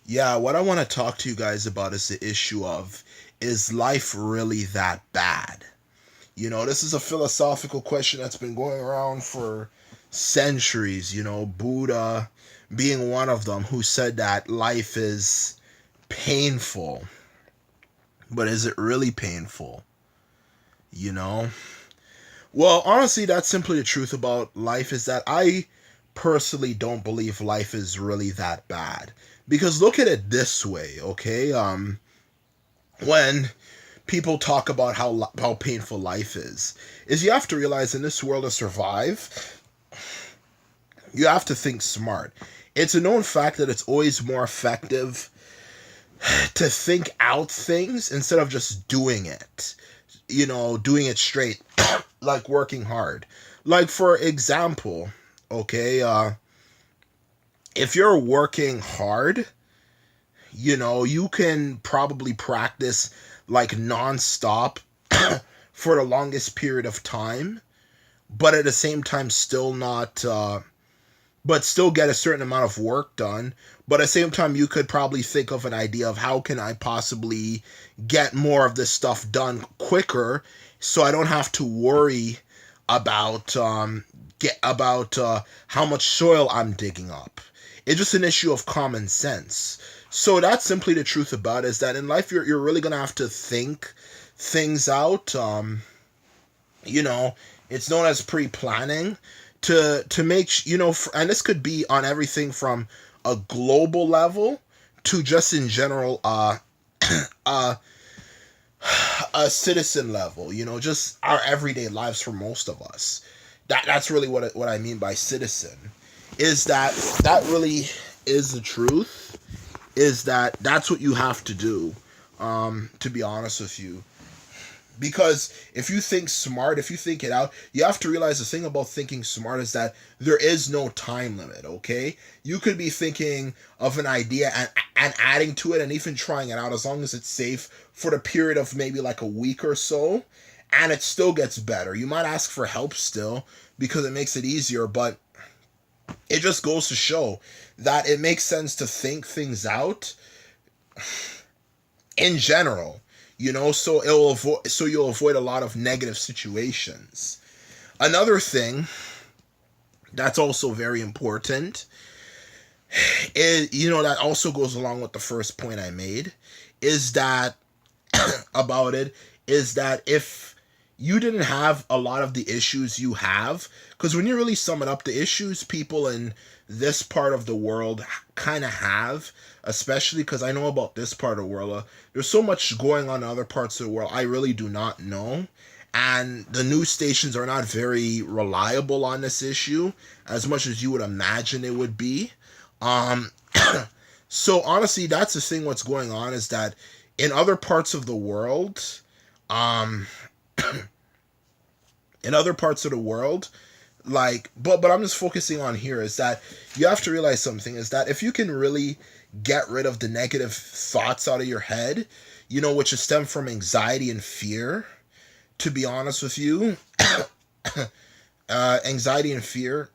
Yeah, what I want to talk to you guys about is the issue of, is life really that bad? This is a philosophical question that's been going around for centuries. Buddha being one of them, who said that life is painful. But is it really painful? You know? Well, honestly, that's simply the truth about life, is that I personally don't believe life is really that bad. Because look at it this way, okay? When people talk about how painful life is you have to realize, in this world, to survive, you have to think smart. It's a known fact that it's always more effective to think out things instead of just doing it. Doing it straight, like working hard. Like, for example, okay, if you're working hard, you can probably practice like nonstop for the longest period of time, but at the same time still not, but still get a certain amount of work done. But at the same time, you could probably think of an idea of, how can I possibly get more of this stuff done quicker, so I don't have to worry about how much soil I'm digging up. It's just an issue of common sense. So that's simply the truth about it, is that in life, you're really gonna have to think things out. You know, it's known as pre-planning, to make, and this could be on everything from a global level to just in general, uh a citizen level, just our everyday lives for most of us. That's really what I mean by citizen, is that really is the truth, is that's what you have to do, to be honest with you. Because if you think smart, if you think it out, you have to realize, the thing about thinking smart is that there is no time limit, okay? You could be thinking of an idea and adding to it, and even trying it out, as long as it's safe, for the period of maybe like a week or so, and it still gets better. You might ask for help still, because it makes it easier, but it just goes to show that it makes sense to think things out in general, so you'll avoid a lot of negative situations. Another thing that's also very important is, that also goes along with the first point I made, is that about it, is that if you didn't have a lot of the issues you have, because when you really sum it up, the issues people in this part of the world kind of have, especially because I know about this part of the world, there's so much going on in other parts of the world I really do not know. And the news stations are not very reliable on this issue, as much as you would imagine it would be. Um, so honestly, that's the thing. What's going on is that in other parts of the world, um, in other parts of the world, like, but I'm just focusing on here, is that you have to realize something, is that if you can really get rid of the negative thoughts out of your head, which is stem from anxiety and fear, to be honest with you, anxiety and fear,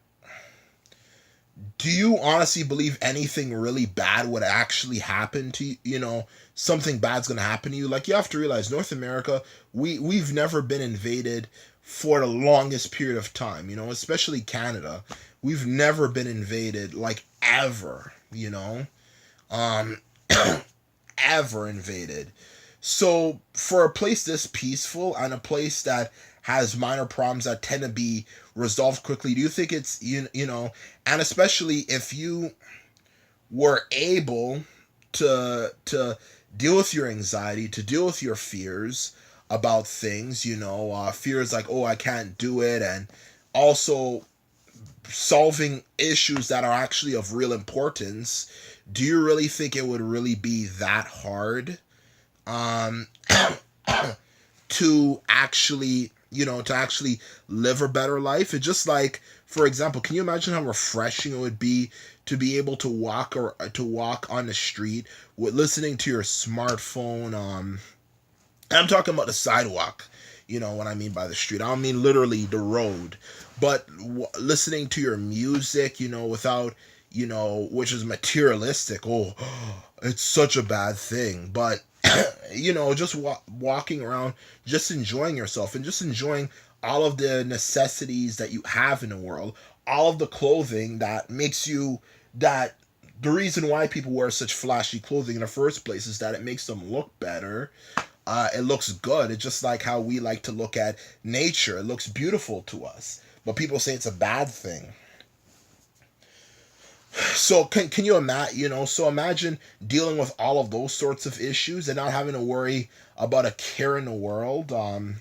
do you honestly believe anything really bad would actually happen to you? Something bad's gonna happen to you. Like, you have to realize, North America, we've never been invaded for the longest period of time. Especially Canada, we've never been invaded, like, ever. Um, ever invaded. So for a place this peaceful, and a place that has minor problems that tend to be resolved quickly, do you think it's, and especially if you were able to deal with your anxiety, to deal with your fears about things, fears like, oh, I can't do it, and also solving issues that are actually of real importance, do you really think it would really be that hard, um to actually live a better life? It's just like, for example, can you imagine how refreshing it would be to be able to walk on the street with listening to your smartphone? I'm talking about the sidewalk. What I mean by the street, I don't mean literally the road, but listening to your music, without you know, which is materialistic. Oh, it's such a bad thing. But, you know, just walking around, just enjoying yourself and just enjoying all of the necessities that you have in the world, all of the clothing that makes you, that the reason why people wear such flashy clothing in the first place is that it makes them look better. It looks good. It's just like how we like to look at nature. It looks beautiful to us. But people say it's a bad thing. So can you imagine, you know, so imagine dealing with all of those sorts of issues and not having to worry about a care in the world, and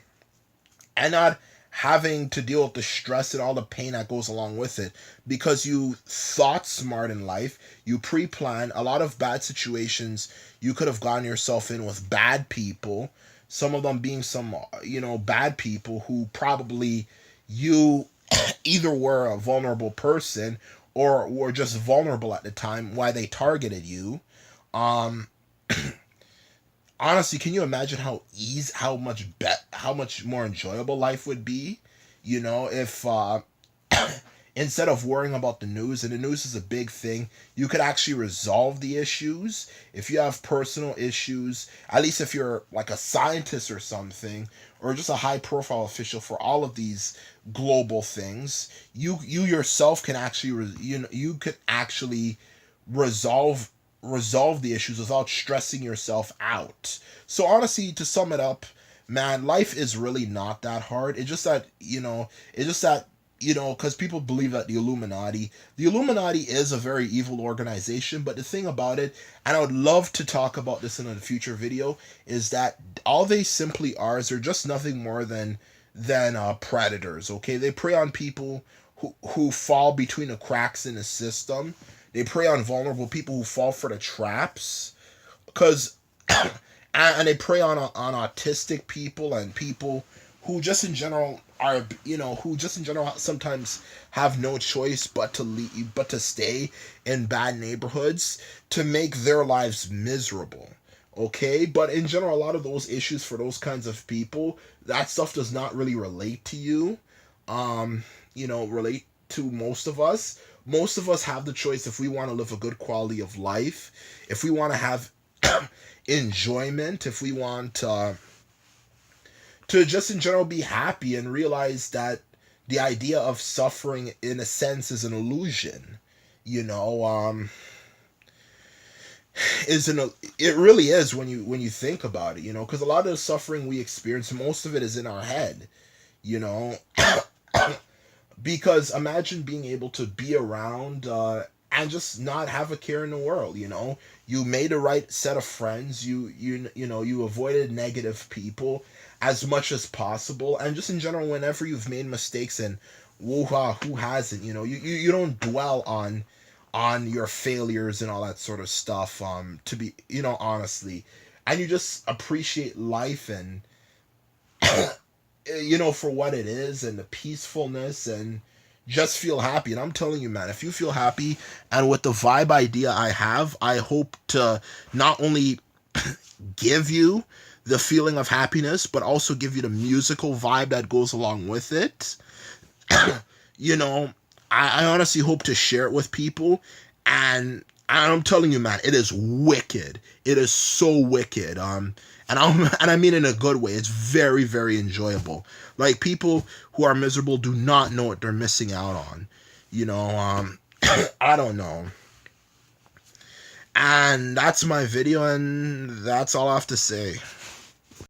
not having to deal with the stress and all the pain that goes along with it because you thought smart in life, you pre-planned a lot of bad situations you could have gotten yourself in with bad people, some of them being some, you know, bad people who probably you either were a vulnerable person or were just vulnerable at the time why they targeted you. um Honestly, can you imagine how much more enjoyable life would be, you know, if instead of worrying about the news, and the news is a big thing, you could actually resolve the issues. If you have personal issues, at least if you're like a scientist or something, or just a high profile official for all of these global things, you yourself can actually you know, you could actually resolve the issues without stressing yourself out. So honestly, to sum it up, man, life is really not that hard. It's just that, you know, it's just that, you know, because people believe that the Illuminati is a very evil organization. But the thing about it, and I would love to talk about this in a future video, is that all they simply are is they're just nothing more than predators. Okay, they prey on people who fall between the cracks in the system. They prey on vulnerable people who fall for the traps, because and they prey on autistic people and people who just in general are, you know, who just in general sometimes have no choice but to leave, but to stay in bad neighborhoods to make their lives miserable. Okay, but in general, a lot of those issues for those kinds of people, that stuff does not really relate to you. You know, relate to most of us. Most of us have the choice if we want to live a good quality of life, if we want to have enjoyment, if we want to just in general be happy and realize that the idea of suffering in a sense is an illusion. You know, isn't a, it really is when you think about it, you know, because a lot of the suffering we experience, most of it is in our head, you know. Because imagine being able to be around and just not have a care in the world, you know. You made the right set of friends, you know, you avoided negative people as much as possible, and just in general, whenever you've made mistakes, and who hasn't, you know, you don't dwell on your failures and all that sort of stuff, to be, you know, honestly, and you just appreciate life and you know, for what it is, and the peacefulness, and just feel happy. And I'm telling you, man, if you feel happy, and with the vibe idea I have, I hope to not only give you the feeling of happiness, but also give you the musical vibe that goes along with it. You know, I honestly hope to share it with people. And I'm telling you, man, it is wicked. It is so wicked. And I mean in a good way. It's very, very enjoyable. Like, people who are miserable do not know what they're missing out on. You know, I don't know. And that's my video, and that's all I have to say.